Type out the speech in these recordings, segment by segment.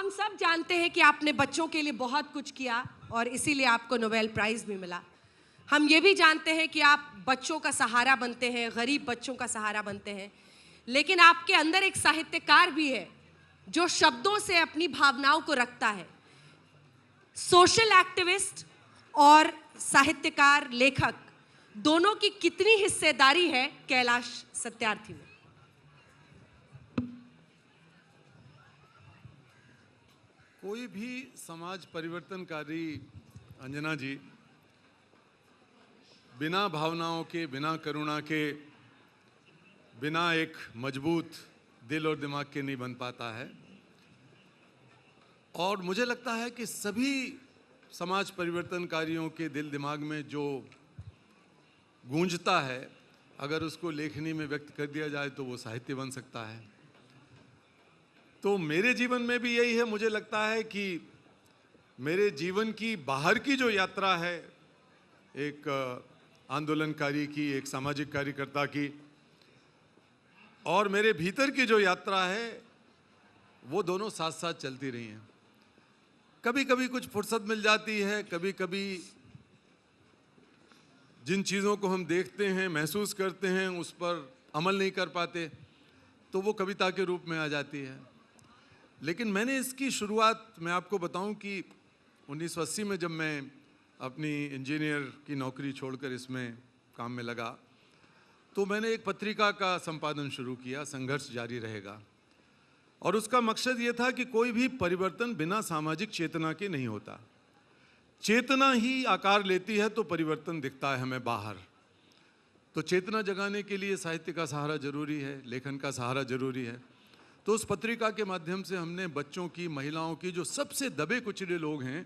हम सब जानते हैं कि आपने बच्चों के लिए बहुत कुछ किया और इसीलिए आपको नोबेल प्राइज़ भी मिला। हम ये भी जानते हैं कि आप बच्चों का सहारा बनते हैं, गरीब बच्चों का सहारा बनते हैं, लेकिन आपके अंदर एक साहित्यकार भी है जो शब्दों से अपनी भावनाओं को रखता है। सोशल एक्टिविस्ट और साहित्यकार, लेखक दोनों की कितनी हिस्सेदारी है कैलाश सत्यार्थी में? कोई भी समाज परिवर्तनकारी, अंजना जी, बिना भावनाओं के, बिना करुणा के, बिना एक मजबूत दिल और दिमाग के नहीं बन पाता है। और मुझे लगता है कि सभी समाज परिवर्तनकारियों के दिल दिमाग में जो गूंजता है, अगर उसको लेखनी में व्यक्त कर दिया जाए तो वो साहित्य बन सकता है। तो मेरे जीवन में भी यही है। मुझे लगता है कि मेरे जीवन की बाहर की जो यात्रा है, एक आंदोलनकारी की, एक सामाजिक कार्यकर्ता की, और मेरे भीतर की जो यात्रा है, वो दोनों साथ साथ चलती रही हैं। कभी कभी कुछ फुर्सत मिल जाती है, कभी कभी जिन चीज़ों को हम देखते हैं, महसूस करते हैं, उस पर अमल नहीं कर पाते, तो वो कविता के रूप में आ जाती है। लेकिन मैंने इसकी शुरुआत, मैं आपको बताऊं कि 1980 में जब मैं अपनी इंजीनियर की नौकरी छोड़कर इसमें काम में लगा, तो मैंने एक पत्रिका का संपादन शुरू किया, संघर्ष जारी रहेगा। और उसका मकसद ये था कि कोई भी परिवर्तन बिना सामाजिक चेतना के नहीं होता। चेतना ही आकार लेती है तो परिवर्तन दिखता है हमें बाहर। तो चेतना जगाने के लिए साहित्य का सहारा जरूरी है, लेखन का सहारा जरूरी है। तो उस पत्रिका के माध्यम से हमने बच्चों की, महिलाओं की, जो सबसे दबे कुचले लोग हैं,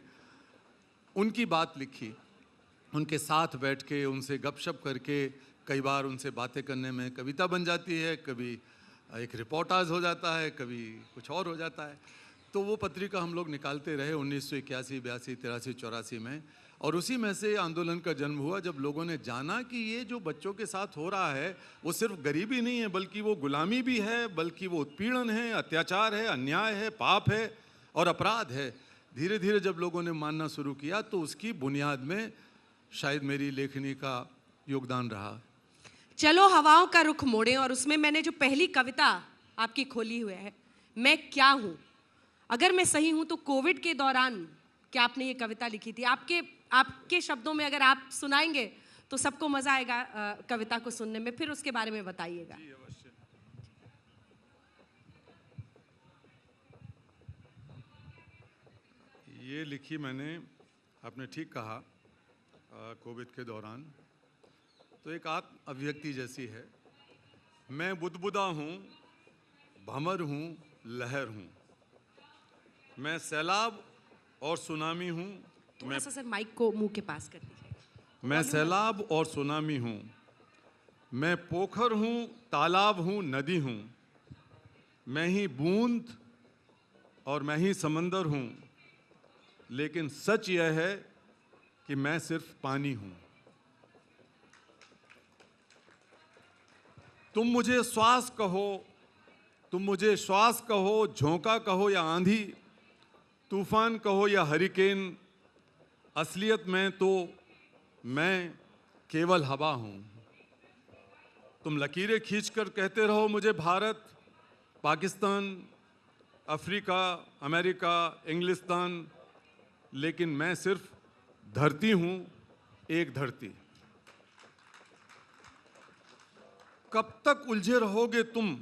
उनकी बात लिखी। उनके साथ बैठ के, उनसे गपशप करके, कई बार उनसे बातें करने में कविता बन जाती है, कभी एक रिपोर्टाज हो जाता है, कभी कुछ और हो जाता है। तो वो पत्रिका हम लोग निकालते रहे 1981, 82, 83, 84 में। और उसी में से आंदोलन का जन्म हुआ, जब लोगों ने जाना कि ये जो बच्चों के साथ हो रहा है वो सिर्फ गरीबी नहीं है, बल्कि वो गुलामी भी है, बल्कि वो उत्पीड़न है, अत्याचार है, अन्याय है, पाप है और अपराध है। धीरे धीरे जब लोगों ने मानना शुरू किया, तो उसकी बुनियाद में शायद मेरी लेखनी का योगदान रहा। चलो हवाओं का रुख मोड़ें, और उसमें मैंने जो पहली कविता आपकी खोली हुई है, मैं क्या हूँ। अगर मैं सही हूँ तो कोविड के दौरान क्या आपने ये कविता लिखी थी? आपके शब्दों में अगर आप सुनाएंगे तो सबको मजा आएगा कविता को सुनने में, फिर उसके बारे में बताइएगा। ये लिखी मैंने, आपने ठीक कहा, कोविड के दौरान। तो एक आत्म अभिव्यक्ति जैसी है। मैं बुदबुदा हूँ, भंवर हूँ, लहर हूँ, मैं सैलाब और सुनामी हूँ। थोड़ा सा सर माइक को मुंह के पास कर दीजिए। मैं सैलाब और सुनामी हूँ, मैं पोखर हूँ, तालाब हूँ, नदी हूँ, मैं ही बूंद और मैं ही समंदर हूँ, लेकिन सच यह है कि मैं सिर्फ पानी हूँ। तुम मुझे श्वास कहो, तुम मुझे श्वास कहो, झोंका कहो या आंधी, तूफान कहो या हरिकेन, असलियत में तो मैं केवल हवा हूँ। तुम लकीरें खींचकर कहते रहो मुझे भारत, पाकिस्तान, अफ्रीका, अमेरिका, इंग्लिस्तान, लेकिन मैं सिर्फ धरती हूँ, एक धरती। कब तक उलझे रहोगे तुम,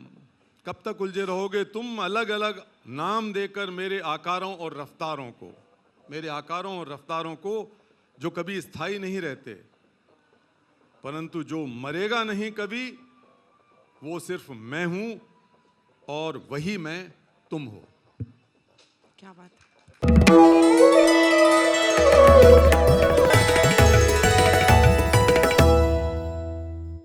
कब तक उलझे रहोगे तुम, अलग अलग नाम देकर मेरे आकारों और रफ्तारों को, मेरे आकारों और रफ्तारों को, जो कभी स्थायी नहीं रहते, परंतु जो मरेगा नहीं कभी, वो सिर्फ मैं हूं और वही मैं तुम हो। क्या बात है।